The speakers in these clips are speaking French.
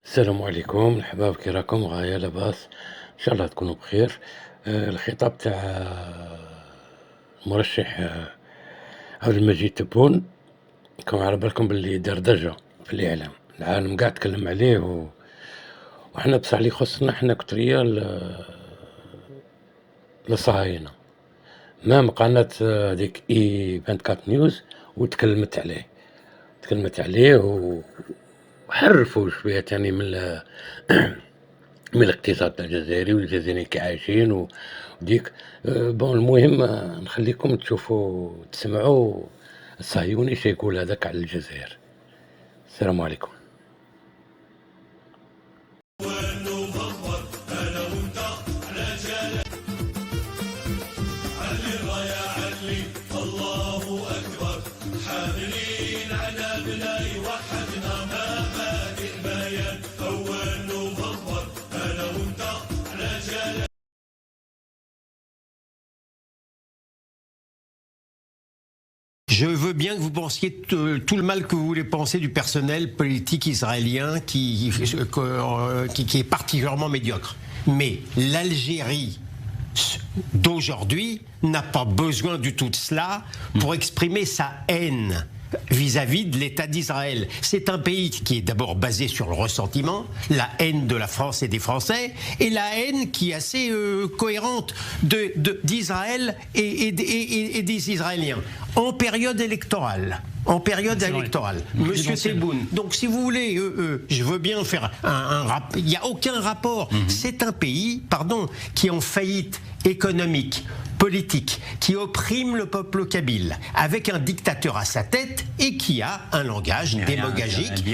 السلام عليكم الحباب، كي راكم؟ غاية لاباس، إن شاء الله تكونوا بخير. الخطاب تاع المرشح عبد المجيد تبون، راكم على بالكم باللي دار ضجة في الإعلام، العالم قاع تكلم عليه وإحنا بصح اللي يخصنا إحنا كتريا الصهاينة. مام قناة هاذيك E24 نيوز تكلمت عليه وحرفوا شوية تاني من الاقتصاد الجزائري والجزائريين كي عايشين وديك. بون المهم نخليكم تشوفوا تسمعوا الصهيوني اش يقول هذاك على الجزائر. السلام عليكم. Je veux bien que vous pensiez tout le mal que vous voulez penser du personnel politique israélien qui est particulièrement médiocre. Mais l'Algérie d'aujourd'hui n'a pas besoin du tout de cela pour exprimer sa haine vis-à-vis de l'État d'Israël. C'est un pays qui est d'abord basé sur le ressentiment, la haine de la France et des Français, et la haine qui est assez cohérente d'Israël et des Israéliens. En période électorale. Monsieur Tebboune. Donc, si vous voulez, je veux bien faire un rapport. Il n'y a aucun rapport. C'est un pays, qui est en faillite économique, politique, qui opprime le peuple kabyle, avec un dictateur à sa tête et qui a un langage démagogique.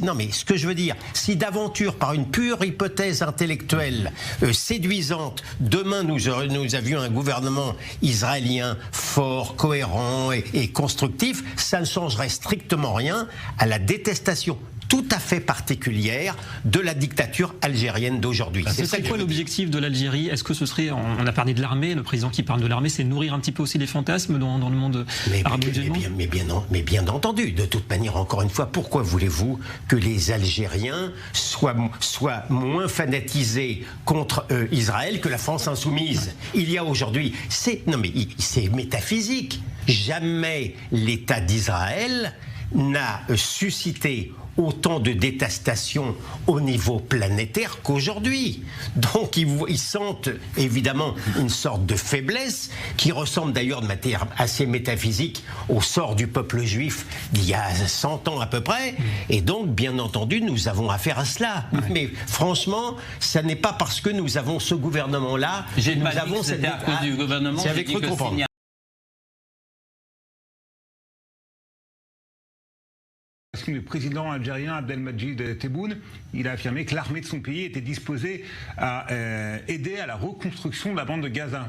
Non, mais ce que je veux dire, si d'aventure, par une pure hypothèse intellectuelle séduisante, demain nous avions un gouvernement israélien fort, cohérent et constructif, ça ne changerait strictement rien à la détestation tout à fait particulière de la dictature algérienne d'aujourd'hui. C'est quoi l'objectif de l'Algérie? Est-ce que ce serait, on a parlé de l'armée, le président qui parle de l'armée, c'est nourrir un petit peu aussi les fantasmes dans le monde arabo-musulman? Mais bien entendu, de toute manière, encore une fois, pourquoi voulez-vous que les Algériens soient moins fanatisés contre Israël que la France insoumise? Il y a aujourd'hui, c'est métaphysique. Jamais l'État d'Israël n'a suscité autant de détestation au niveau planétaire qu'aujourd'hui. Donc ils sentent évidemment une sorte de faiblesse qui ressemble d'ailleurs de manière assez métaphysique au sort du peuple juif d'il y a 100 ans à peu près. Et donc bien entendu nous avons affaire à cela. Mais franchement, ça n'est pas parce que nous avons ce gouvernement-là. Nous avons cette à cause du gouvernement. C'est avec comprendre. Le président algérien Abdelmadjid Tebboune, il a affirmé que l'armée de son pays était disposée à aider à la reconstruction de la bande de Gaza.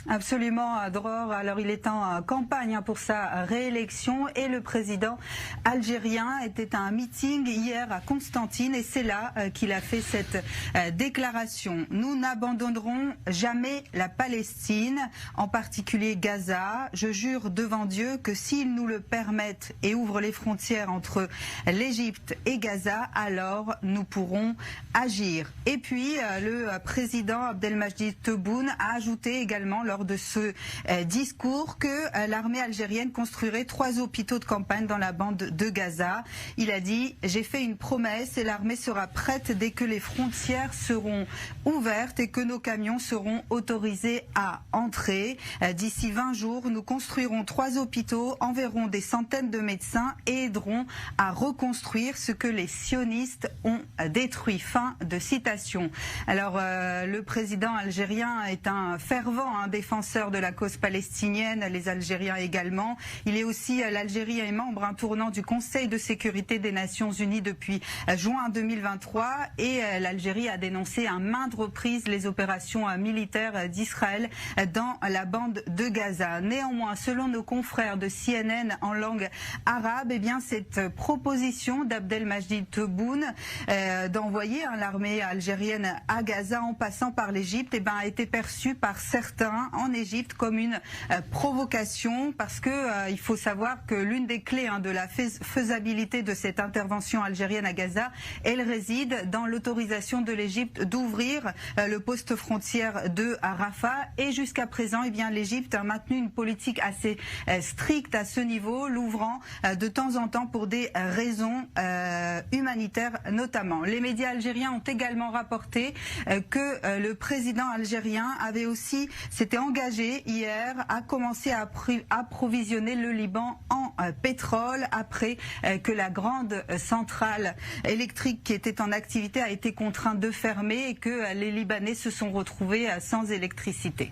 Absolument, Dror. Alors, il est en campagne pour sa réélection et le président algérien était à un meeting hier à Constantine et c'est là qu'il a fait cette déclaration. Nous n'abandonnerons jamais la Palestine, en particulier Gaza. Je jure devant Dieu que s'ils nous le permettent et ouvrent les frontières entre l'Égypte et Gaza, alors nous pourrons agir. Et puis, le président Abdelmadjid Tebboune a ajouté également lors de ce discours que l'armée algérienne construirait 3 hôpitaux de campagne dans la bande de Gaza. Il a dit « J'ai fait une promesse et l'armée sera prête dès que les frontières seront ouvertes et que nos camions seront autorisés à entrer. D'ici 20 jours, nous construirons 3 hôpitaux, enverrons des centaines de médecins et aiderons à reconstruire ce que les sionistes ont détruit. » Fin de citation. Alors, le président algérien est un fervent défenseur de la cause palestinienne, les Algériens également. Il est aussi, l'Algérie est membre tournant du Conseil de sécurité des Nations Unies depuis juin 2023 et l'Algérie a dénoncé à maintes reprises les opérations militaires d'Israël dans la bande de Gaza. Néanmoins, selon nos confrères de CNN en langue arabe, eh bien, cette proposition d'Abdelmadjid Tebboune d'envoyer l'armée algérienne à Gaza en passant par l'Égypte a été perçue par certains en Égypte comme une provocation, parce que il faut savoir que l'une des clés de la faisabilité de cette intervention algérienne à Gaza, elle réside dans l'autorisation de l'Égypte d'ouvrir le poste frontière de Rafah. Et jusqu'à présent, l'Égypte a maintenu une politique assez stricte à ce niveau, l'ouvrant de temps en temps pour des raisons humanitaires notamment. Les médias algériens ont également rapporté que le président algérien s'était engagé hier à commencer à approvisionner le Liban en pétrole après que la grande centrale électrique qui était en activité a été contrainte de fermer et que les Libanais se sont retrouvés sans électricité.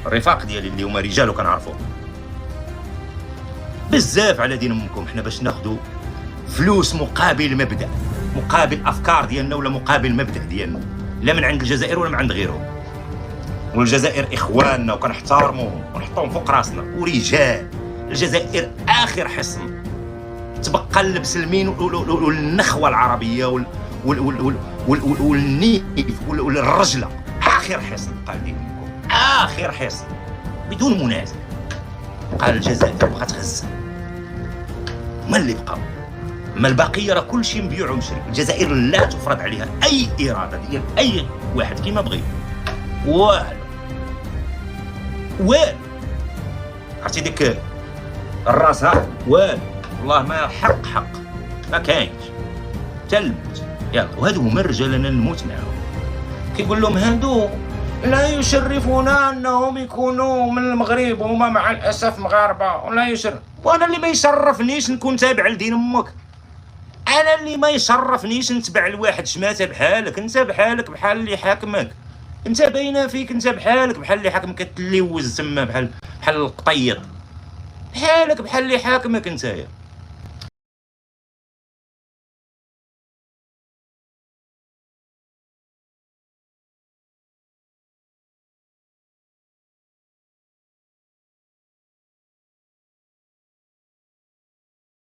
الرفاق ديالي اللي هما رجال وكنعرفوهم بزاف على دين امكم، حنا باش ناخذوا فلوس مقابل مبدا، مقابل افكار ديالنا ولا مقابل مبدا ديالنا، لا من عند الجزائر ولا من عند غيرهم. والجزائر اخواننا وكنحترموهم ونحطوهم فوق راسنا ورجال. الجزائر اخر حصن تبقى المسلمين والنخوه العربيه والنيف والرجله، اخر حصن بقى دينكم، اخر حصن بدون منازع. بقى الجزائر بقات غزه، ما اللي بقى؟ ما البقيه راه كلشي مبيوع ومشري. الجزائر لا تفرض عليها اي اراده ديال اي واحد كيما بغي، والو عرفتي ديك الراس ها والو، والله ما حق ما كاينش حتى الموت. يلا وهادو هما الرجال انا نموت معاهم. كيقول لهم هادو لا يشرفونا انهم يكونوا من المغرب وهما مع الاسف مغاربه، ولا يشرف. وانا اللي ما يشرفنيش نكون تابع لدين امك، انا اللي ما يشرفنيش نتبع لواحد شماته بحالك. انت بحالك بحال اللي حاكمك، انت باينه فيك انت بحالك بحال اللي حاكمك، كتلوز تما بحال القطيط، بحالك بحال اللي حاكمك نتايا.